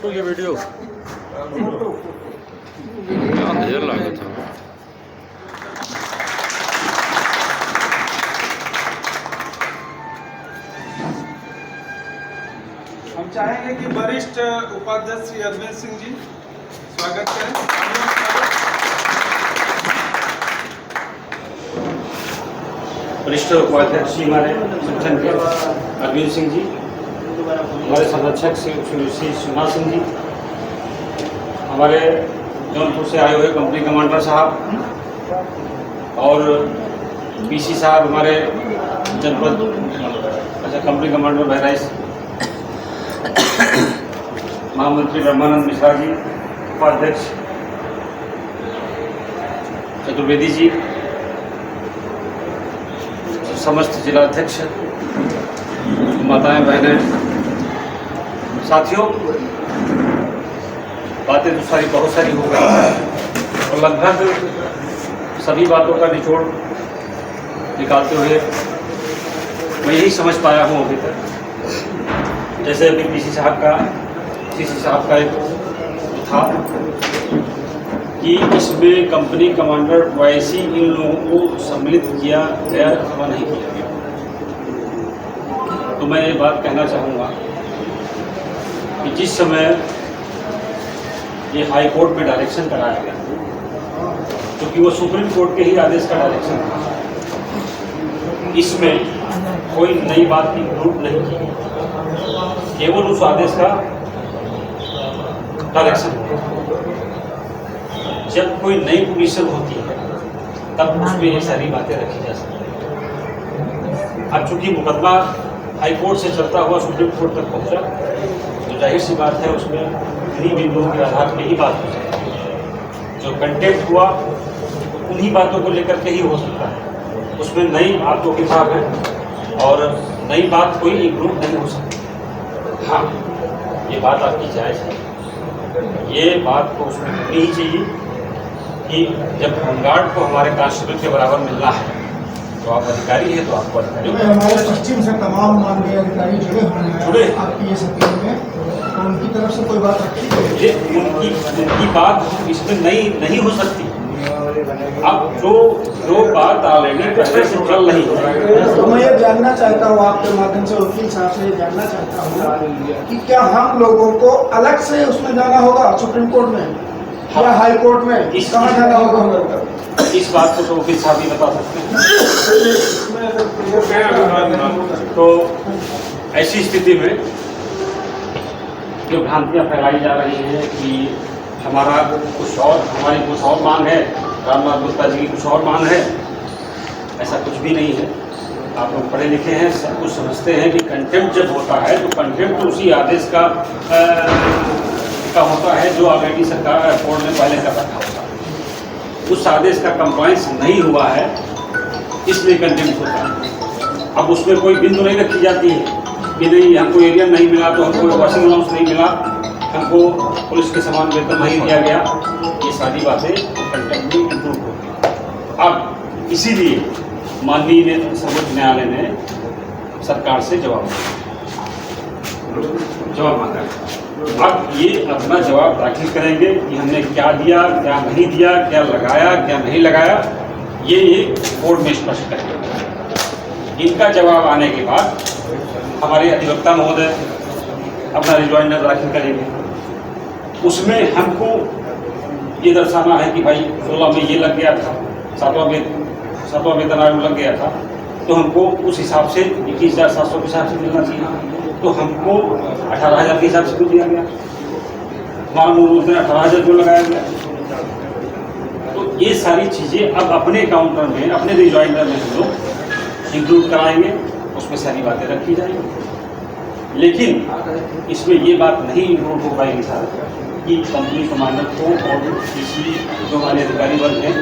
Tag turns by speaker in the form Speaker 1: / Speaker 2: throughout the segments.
Speaker 1: Photo की video there लगा था।
Speaker 2: हम चाहेंगे कि वरिष्ठ उपाध्यक्ष श्री अरविंद सिंह जी स्वागत करें।
Speaker 3: वरिष्ठ उपाध्यक्ष जी हमारे संगठन के अरविंद सिंह जी, हमारे संरक्षक श्री सुना सिंह जी, हमारे जौनपुर से आए हुए कंपनी कमांडर साहब और पीसी साहब हमारे जनपद कंपनी कमांडर बहराइच, महामंत्री ब्रह्मानंद मिश्रा जी, उपाध्यक्ष चतुर्वेदी जी, समस्त जिलाध्यक्ष, माताएं बहनें, साथियों, बातें तो सारी बहुत सारी हो गई और लगभग सभी बातों का निचोड़ निकालते हुए मैं यही समझ पाया हूँ अभी तक। जैसे अभी पीसी साहब का एक था कि इसमें कंपनी कमांडर वाईसी इन लोगों को सम्मिलित किया गया अथवा नहीं किया गया, तो मैं ये बात कहना चाहूँगा कि जिस समय ये हाई कोर्ट में डायरेक्शन कराया गया, क्योंकि वो सुप्रीम कोर्ट के ही आदेश का डायरेक्शन था, इसमें कोई नई बात की प्रूफ नहीं की, केवल उस आदेश का डायरेक्शन। जब कोई नई पोजीशन होती है तब उसमें ये सारी बातें रखी जा सकती हैं। अब चूंकि मुकदमा हाई कोर्ट से चलता हुआ सुप्रीम कोर्ट तक पहुंचा, तो जाहिर सी बात है उसमें इन्हीं बिंदुओं के आधार पर ही बात हो सकती है। जो कंटेक्ट हुआ उन्हीं बातों को लेकर के ही हो सकता है, उसमें नई बात तो किताब है और नई बात कोई इम्प्रूव नहीं हो सकती। हाँ, ये बात आपकी जायज़ है, ये बात तो उसमें होनी ही चाहिए कि जब होमगार्ड को हमारे कांस्टेबल के बराबर मिलना है तो आप अधिकारी हैं, तो आपको अधिकारी
Speaker 4: हमारे पश्चिम से तमाम माननीय अधिकारी जुड़े आपकी ये स्कीम में, तो उनकी तरफ से कोई बात रखी है?
Speaker 3: उनकी बात इसमें नहीं हो सकती। अब जो बात ऑलरेडी पहले से चल रही है,
Speaker 4: तो मैं ये जानना चाहता हूँ आपके माध्यम से, वकील साहब से ये जानना चाहता हूँ कि क्या हम लोगों को अलग से उसमें जाना होगा सुप्रीम कोर्ट में या हाई कोर्ट में, कहाँ जाना होगा हम लोग को?
Speaker 3: इस बात को तो वकील साहब ही बता सकते हैं। तो ऐसी स्थिति में जो भ्रांतियाँ फैलाई जा रही हैं कि हमारी कुछ और मांग है, रामनाथ गुप्ता जी की कुछ और मांग है, ऐसा कुछ भी नहीं है। आप लोग पढ़े लिखे हैं, सब कुछ समझते हैं कि कंटेम्प्ट जब होता है तो कंटेम्प्ट उसी आदेश का होता है जो ऑलरेडी सरकार कोर्ट ने पहले कर रखा होता है। उस आदेश का कंप्लायंस नहीं हुआ है, इसलिए कंटेम्प्ट होता है। अब उसमें कोई बिंदु नहीं रखी जाती है कि नहीं, हमको एरिया नहीं मिला तो हमको वॉशिंग अलाउंस नहीं मिला, हमको पुलिस के समान वेतन नहीं दिया गया, ये सारी बातें कंटेम्प्ट में इंप्रूव होती। अब इसीलिए माननीय सर्वोच्च न्यायालय ने सरकार से जवाब मांगा। अब ये अपना जवाब दाखिल करेंगे कि हमने क्या दिया, क्या नहीं दिया, क्या लगाया, क्या नहीं लगाया, ये कोर्ट में स्पष्ट करेंगे। इनका जवाब आने के बाद हमारे अधिवक्ता महोदय अपना रिजॉइंडर दाखिल करेंगे। उसमें हमको ये दर्शाना है कि भाई 16 में ये लग गया था, 7वां वेतन आयोग लग गया था, तो हमको उस हिसाब से 21,700 के हिसाब से मिलना चाहिए, तो हमको 18,000 के हिसाब से क्यों दिया गया? मामूल 18,000 क्यों लगाया गया? तो ये सारी चीज़ें अब अपने काउंटर में, अपने रिजॉइंडर में हम लोग इंक्लूड कराएंगे, उसमें सारी बातें रखी जाएंगी। लेकिन इसमें ये बात नहीं इंक्लूड हो पाएगी साहब कि कंपनी कमांडर को और किसी जो हमारे अधिकारी वर्ग हैं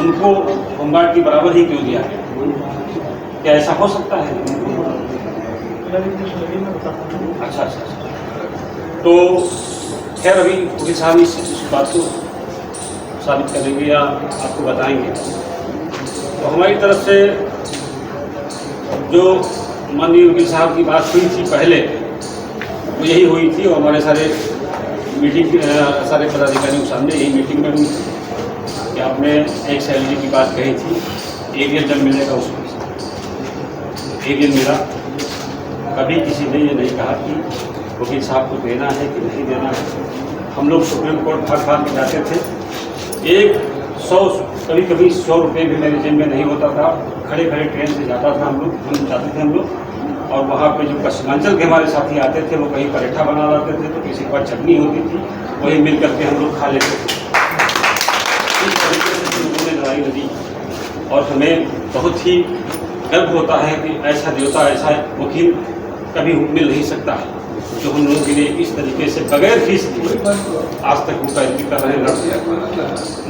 Speaker 3: उनको होमगार्ड के बराबर ही क्यों दिया गया? क्या ऐसा हो सकता है? अच्छा। तो खैर अभी वकील साहब इस बात को साबित करेंगे या आपको बताएंगे। तो हमारी तरफ से जो माननीय वकील साहब की बात हुई थी पहले, वो यही हुई थी और हमारे सारे मीटिंग सारे पदाधिकारियों के सामने यही मीटिंग में हुई कि आपने एक सैलरी की बात कही थी, एरियल जब मिलेगा उसमें एरियल मिला। कभी किसी ने ये नहीं कहा कि वकील साहब को देना है कि नहीं देना है। हम लोग सुप्रीम कोर्ट भाग भाग में जाते थे, 100 कभी कभी 100 रुपये भी मेरे जेब में नहीं होता था। खड़े खड़े ट्रेन से जाता था हम जाते थे हम लोग, और वहाँ पे जो पश्चिमांचल के हमारे साथी आते थे वो कहीं पराठा बना लाते थे, तो किसी के पास चटनी होती थी, वही मिल करके हम लोग खा लेते थे। इस तरीके से लोगों ने लड़ाई लड़ी, और हमें बहुत ही गर्व होता है कि ऐसा देवता, ऐसा वकील कभी मिल नहीं सकता है जो हम लोगों के लिए इस तरीके से बगैर फीस दिए आज तक वो पैरवी कर रहे हैं।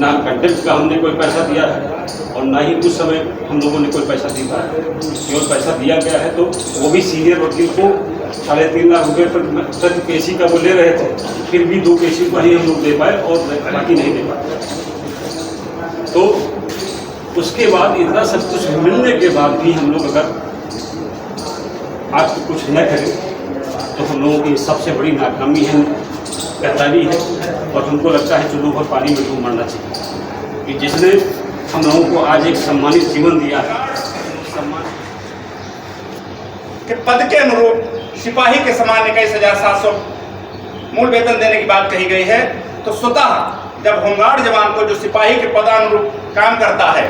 Speaker 3: ना कंटेंट का हमने कोई पैसा दिया है, और ना ही उस समय हम लोगों ने कोई पैसा दिया है। केवल पैसा दिया गया है तो वो भी सीनियर वकील को 3.5 लाख रुपये प्रति केसी का वो ले रहे थे, फिर भी 2 केसी को ही हम लोग दे पाए और बाकी नहीं दे पाए। तो उसके बाद इतना सब कुछ मिलने के बाद भी हम लोग अगर आज कुछ न करें तो हम लोगों की सबसे बड़ी नाकामी है, गद्दारी है, और हमको लगता है चुल्लू भर पानी में डूब मरना चाहिए कि जिसने हम लोगों को आज एक सम्मानित जीवन दिया है।
Speaker 5: कि पद के अनुरूप सिपाही के समान 21,700 मूल वेतन देने की बात कही गई है, तो स्वतः जब होमगार्ड जवान को जो सिपाही के पदानुरूप काम करता है,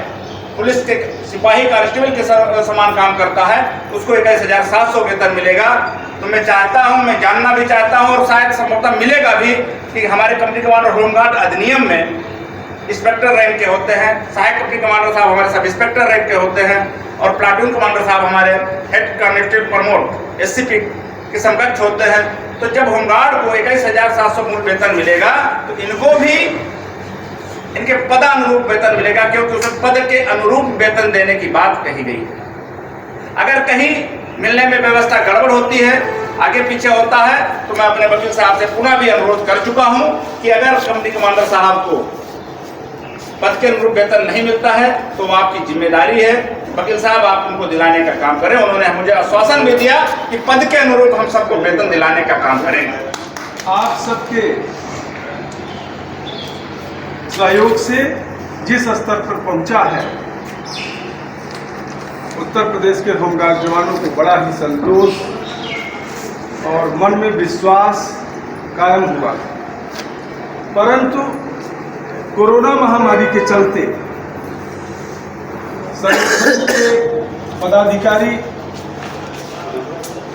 Speaker 5: पुलिस के सिपाही कांस्टेबल के समान काम करता है, उसको 21,700 वेतन मिलेगा। तो मैं चाहता हूं, मैं जानना भी चाहता हूं, और शायद संभवतः मिलेगा भी, कि हमारे कंपनी कमांडर होमगार्ड अधिनियम में इंस्पेक्टर रैंक के होते हैं, सहायक कंपनी कमांडर साहब हमारे सब इंस्पेक्टर रैंक के होते हैं, और प्लाटून कमांडर साहब हमारे हेड कांस्टेबल प्रमोट SCP के समकक्ष होते हैं। तो जब होमगार्ड को 21,700 मूल वेतन मिलेगा तो इनको भी इनके पदानुरूप वेतन मिलेगा, क्योंकि उसमें पद के अनुरूप वेतन देने की बात कही गई है। अगर कहीं मिलने में व्यवस्था गड़बड़ होती है, आगे पीछे होता है, तो मैं अपने वकील साहब से पुनः भी अनुरोध कर चुका हूं कि अगर कंपनी कमांडर साहब को पद के अनुरूप वेतन नहीं मिलता है तो आपकी जिम्मेदारी है, वकील साहब आप उनको दिलाने का काम करें। उन्होंने मुझे आश्वासन भी दिया कि पद के अनुरूप हम सबको वेतन दिलाने का काम करेंगे।
Speaker 2: आप सबके सहयोग से जिस स्तर पर पहुंचा है, उत्तर प्रदेश के होमगार्ड जवानों को बड़ा ही संतोष और मन में विश्वास कायम हुआ। परंतु कोरोना महामारी के चलते संगठन के पदाधिकारी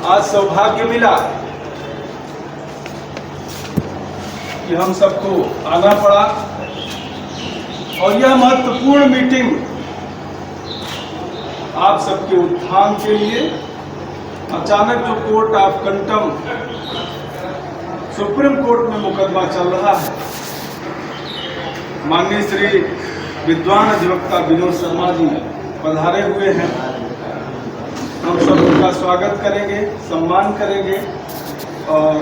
Speaker 2: आज सौभाग्य मिला कि हम सबको आना पड़ा, और यह महत्वपूर्ण मीटिंग आप सबके उत्थान के लिए अचानक जो court of contempt supreme court में मुकदमा चल रहा है, माननीय श्री विद्वान अधिवक्ता विनोद शर्मा जी पधारे हुए हैं। हम सब उनका स्वागत करेंगे, सम्मान करेंगे और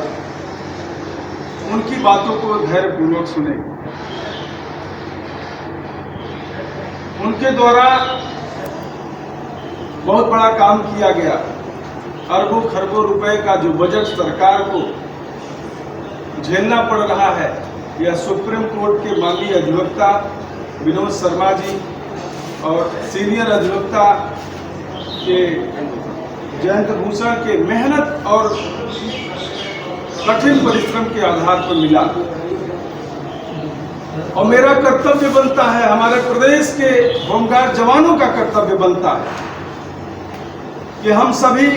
Speaker 2: उनकी बातों को धैर्यपूर्वक सुनेंगे। उनके द्वारा बहुत बड़ा काम किया गया। अरबों खरबों रुपए का जो बजट सरकार को झेलना पड़ रहा है, यह सुप्रीम कोर्ट के माननीय अधिवक्ता विनोद शर्मा जी और सीनियर अधिवक्ता के जयंत भूषण के मेहनत और कठिन परिश्रम के आधार पर मिला। और मेरा कर्तव्य बनता है, हमारे प्रदेश के होमगार्ड जवानों का कर्तव्य बनता है कि हम सभी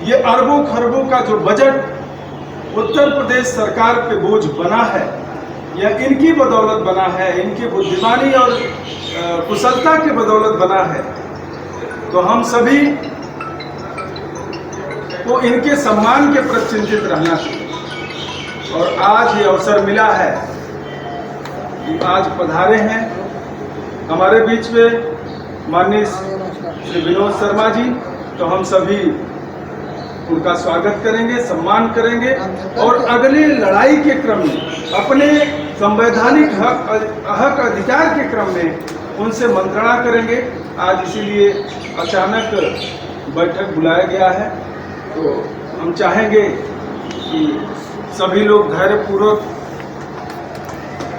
Speaker 2: ये अरबों खरबों का जो बजट उत्तर प्रदेश सरकार पे बोझ बना है, यह इनकी बदौलत बना है, इनकी बुद्धिमानी और कुशलता की बदौलत बना है। तो हम सभी को इनके सम्मान के प्रति चिंतित रहना चाहिए। और आज ये अवसर मिला है कि आज पधारे हैं हमारे बीच में माननीय श्री विनोद शर्मा जी, तो हम सभी उनका स्वागत करेंगे, सम्मान करेंगे और अगली लड़ाई के क्रम में अपने संवैधानिक हक अधिकार के क्रम में उनसे मंत्रणा करेंगे। आज इसीलिए अचानक बैठक बुलाया गया है, तो हम चाहेंगे कि सभी लोग धैर्यपूर्वक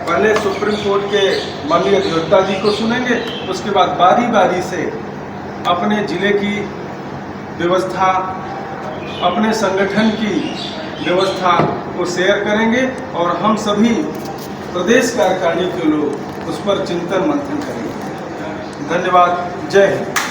Speaker 2: पहले सुप्रीम कोर्ट के माननीय अधिवक्ता जी को सुनेंगे, उसके बाद बारी बारी से अपने जिले की व्यवस्था, अपने संगठन की व्यवस्था को शेयर करेंगे और हम सभी प्रदेश कार्यकारिणी के लोग उस पर चिंतन मंथन करेंगे। धन्यवाद। जय हिंद।